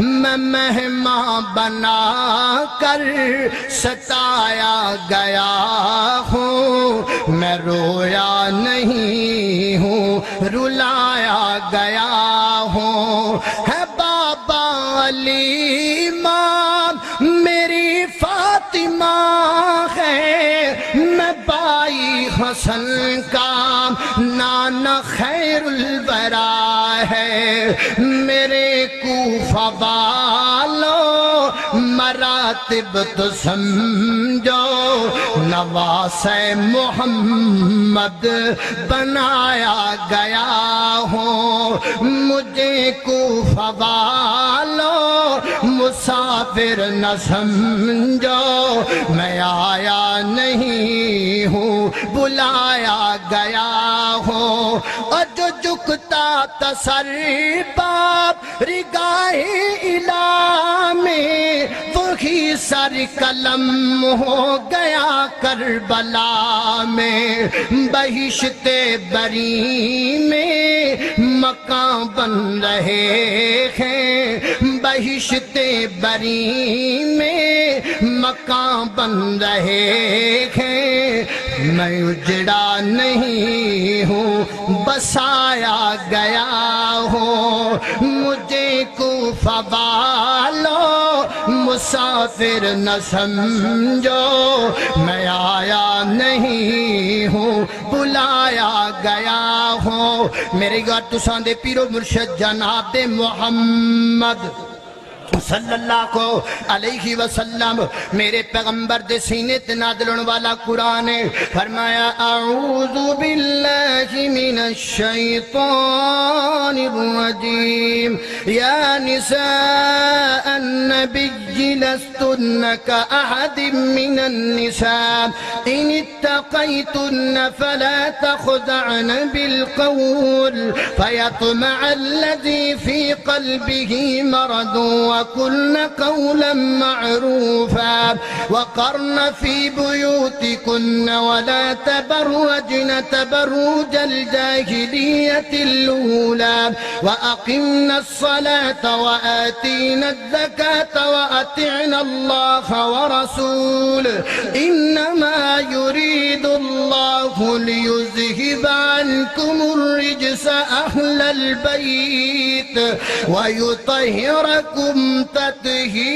میں مہمان بنا کر ستایا گیا ہوں، میں رویا نہیں ہوں رلایا گیا ہوں۔ ہے بابا علی ماں میری فاطمہ ہے، میں بائی حسن کا نانا خیر الورا ہے۔ میرے کوفہ والوں مراتب تو سمجھو، نواس محمد بنایا گیا ہوں۔ مجھے کوفہ والوں مسافر نہ سمجھو، میں آیا نہیں ہوں بلایا گیا ہوں۔ اور جو جھکتا تھا سر باپ رگاہ الہ میں، وہی سر قلم ہو گیا کربلا میں۔ بہشت بری میں مکان بن رہے ہیں، بہشت بری میں مکان بن رہے ہیں۔ میں اجڑا نہیں ہوں بسایا گیا ہوں۔ مجھے کوفہ والوں مسافر نہ سمجھو، میں آیا نہیں ہوں بلایا گیا ہوں۔ میرے گھر تساں دے پیرو مرشد جناب محمد صلی اللہ علیہ وسلم، میرے پیغمبر دے سینے تے نازل والا قرآن ہے۔ فرمایا اعوذ باللہ من الشیطان الرجیم، یا نساء النبی لستن کاحد من النساء ان اتقیتن فلا تخضعن بالقول فیطمع الذی فی قلبه مرض وقلن قولا معروفا وقرن في بيوتكن ولا تبرجن تبرج الجاهلية الأولى وأقمن الصلاة وآتينا الزكاة وأطعنا الله ورسوله إنما يريد الله ليذهب عنكم الرجس أهل البيت ويطهركم تطهيرا۔